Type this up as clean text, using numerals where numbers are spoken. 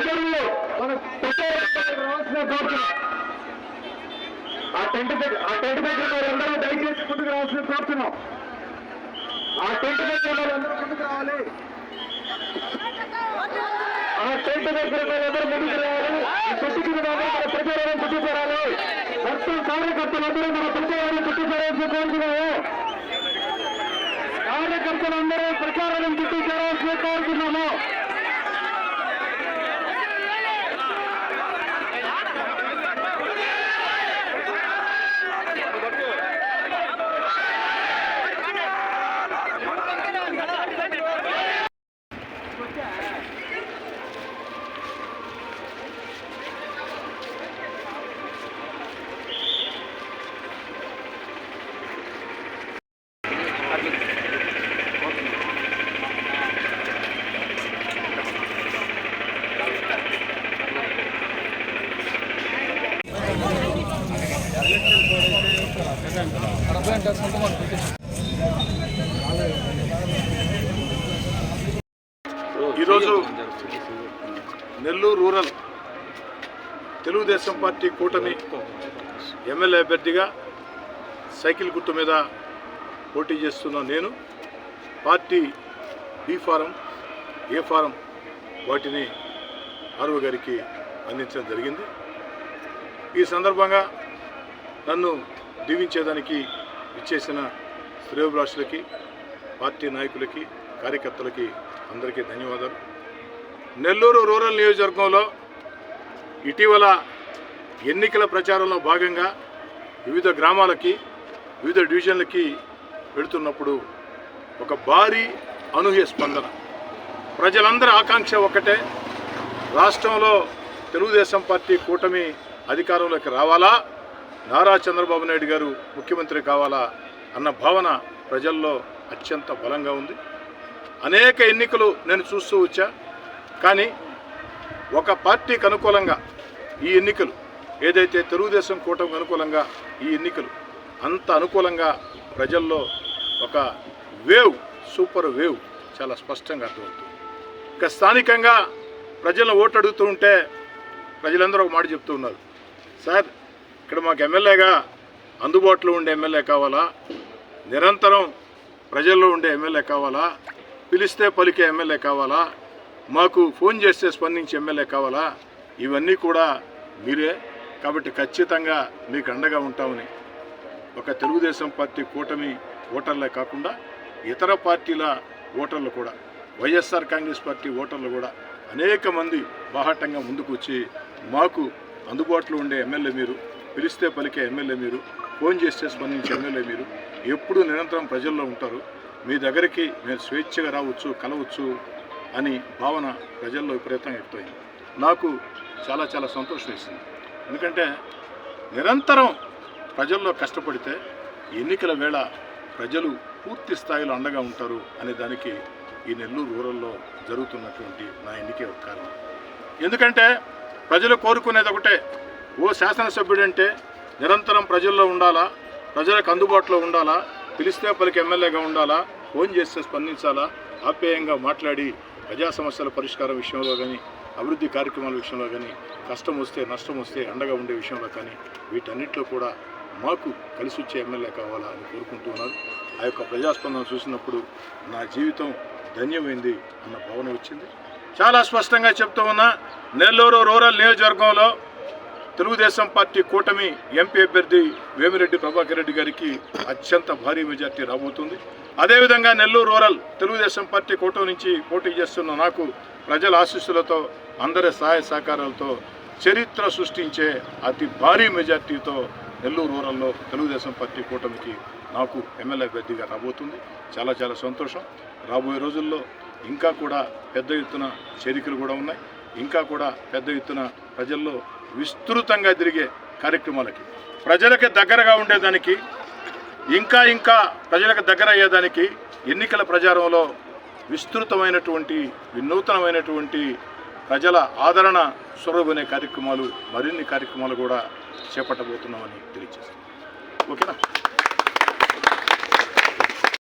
సోదరులు మన రావాల్సిన కోరుతున్నాం. ఆ టెంట్ దగ్గర వాళ్ళందరూ దయచేసి ముందుకు రావాల్సిన కోరుతున్నాం. ఆ టెంట్ దగ్గర వాళ్ళందరూ ముందుకు రావాలి. ఆ టెంట్ దగ్గర వాళ్ళందరూ ముందుకు రావాలి. చుట్టుకి మన ప్రచారం చుట్టుపడాలి. మొత్తం కార్యకర్తలందరూ మన ప్రచారాన్ని చుట్టుపడాల్సి కోరుతున్నాము. కార్యకర్తలందరూ ప్రచారాన్ని చుట్టుపడాల్సి కోరుతున్నాము. ఈరోజు నెల్లూరు రూరల్ తెలుగుదేశం పార్టీ కూటమి ఎమ్మెల్యే అభ్యర్థిగా సైకిల్ గుర్తు మీద పోటీ చేస్తున్న నేను party B form A form వాటిని ఆర్ఓ గారికి అందించడం జరిగింది. ఈ సందర్భంగా నన్ను దీవించేదానికి ఇచ్చేసిన శ్రేయోభిలాషులకి, పార్టీ నాయకులకి, కార్యకర్తలకి అందరికీ ధన్యవాదాలు. నెల్లూరు రూరల్ నియోజకవర్గంలో ఇటీవల ఎన్నికల ప్రచారంలో భాగంగా వివిధ గ్రామాలకి, వివిధ డివిజన్లకి వెళుతున్నప్పుడు ఒక భారీ అనూహ్య స్పందన. ప్రజలందరి ఆకాంక్ష ఒక్కటే, రాష్ట్రంలో తెలుగుదేశం పార్టీ కూటమి అధికారంలోకి రావాలా, నారా చంద్రబాబు నాయుడు గారు ముఖ్యమంత్రి కావాలా అన్న భావన ప్రజల్లో అత్యంత బలంగా ఉంది. అనేక ఎన్నికలు నేను చూస్తూ వచ్చా. కానీ ఒక పార్టీకి అనుకూలంగా ఈ ఎన్నికలు, ఏదైతే తెలుగుదేశం కూటమికి అనుకూలంగా ఈ ఎన్నికలు అంత అనుకూలంగా ప్రజల్లో ఒక వేవ్, సూపర్ వేవ్ చాలా స్పష్టంగా అర్థమవుతుంది. ఇక స్థానికంగా ప్రజలను ఓటు అడుగుతూ ఉంటే ప్రజలందరూ ఒక మాట చెప్తూ ఉన్నారు, సార్ ఇక్కడ మాకు ఎమ్మెల్యేగా అందుబాటులో ఉండే ఎమ్మెల్యే కావాలా, నిరంతరం ప్రజల్లో ఉండే ఎమ్మెల్యే కావాలా, పిలిస్తే పలికే ఎమ్మెల్యే కావాలా, మాకు ఫోన్ చేస్తే స్పందించే ఎమ్మెల్యే కావాలా, ఇవన్నీ కూడా మీరే, కాబట్టి ఖచ్చితంగా మీకు అండగా ఉంటామని ఒక తెలుగుదేశం పార్టీ కూటమి ఓటర్లే కాకుండా ఇతర పార్టీల ఓటర్లు కూడా, వైఎస్ఆర్ కాంగ్రెస్ పార్టీ ఓటర్లు కూడా అనేక మంది బాహాటంగా ముందుకు వచ్చి మాకు అందుబాటులో ఉండే ఎమ్మెల్యే మీరు, పిలిస్తే పలికే ఎమ్మెల్యే మీరు, ఫోన్ చేస్తే స్పందించే ఎమ్మెల్యే మీరు, ఎప్పుడూ నిరంతరం ప్రజల్లో ఉంటారు, మీ దగ్గరికి మేము స్వేచ్ఛగా రావచ్చు, కలవచ్చు అని భావన ప్రజల్లో విపరీతంగా ఎక్కువైంది. నాకు చాలా చాలా సంతోషం ఇస్తుంది. ఎందుకంటే నిరంతరం ప్రజల్లో కష్టపడితే ఎన్నికల వేళ ప్రజలు పూర్తి స్థాయిలో అండగా ఉంటారు అనే దానికి ఈ నెల్లూరు రూరల్లో జరుగుతున్నటువంటి నా ఎన్నికే ఒక కారణం. ఎందుకంటే ప్రజలు కోరుకునేది ఒకటే, ఓ శాసనసభ్యుడంటే నిరంతరం ప్రజల్లో ఉండాలా, ప్రజలకు అందుబాటులో ఉండాలా, పిలిస్తే పలికి ఎమ్మెల్యేగా ఉండాలా, ఫోన్ చేస్తే స్పందించాలా, ఆప్యాయంగా మాట్లాడి ప్రజా సమస్యల పరిష్కారం విషయంలో కానీ, అభివృద్ధి కార్యక్రమాల విషయంలో కానీ, కష్టం వస్తే నష్టం వస్తే అండగా ఉండే విషయంలో కానీ, వీటన్నిటిలో కూడా మాకు కలిసి వచ్చే ఎమ్మెల్యే కావాలా అని కోరుకుంటున్నారు. ఆ యొక్క ప్రజాస్పందన చూసినప్పుడు నా జీవితం ధన్యమైంది అన్న భావన వచ్చింది. చాలా స్పష్టంగా చెప్తూ ఉన్నా, నెల్లూరు రూరల్ నియోజకవర్గంలో తెలుగుదేశం పార్టీ కూటమి ఎంపీ అభ్యర్థి వేమిరెడ్డి ప్రభాకర్ రెడ్డి గారికి అత్యంత భారీ మెజార్టీ రాబోతుంది. అదేవిధంగా నెల్లూరు రూరల్ తెలుగుదేశం పార్టీ కూటమి నుంచి పోటీ చేస్తున్న నాకు ప్రజల ఆశీస్సులతో, అందరి సహాయ సహకారాలతో చరిత్ర సృష్టించే అతి భారీ మెజార్టీతో నెల్లూరు రూరల్లో తెలుగుదేశం పార్టీ కూటమికి నాకు ఎమ్మెల్యే అభ్యర్థిగా రాబోతుంది. చాలా చాలా సంతోషం. రాబోయే రోజుల్లో ఇంకా కూడా పెద్ద ఎత్తున చేరికలు కూడా ఉన్నాయి. ఇంకా కూడా పెద్ద ఎత్తున ప్రజల్లో విస్తృతంగా తిరిగే కార్యక్రమాలకి, ప్రజలకి దగ్గరగా ఉండేదానికి, ఇంకా ప్రజలకు దగ్గర అయ్యేదానికి ఎన్నికల ప్రచారంలో విస్తృతమైనటువంటి, వినూతనమైనటువంటి ప్రజల ఆదరణ సొరగొనే కార్యక్రమాలు, మరిన్ని కార్యక్రమాలు కూడా చేపట్టబోతున్నామని తెలియజేస్తాం. ఓకేనా?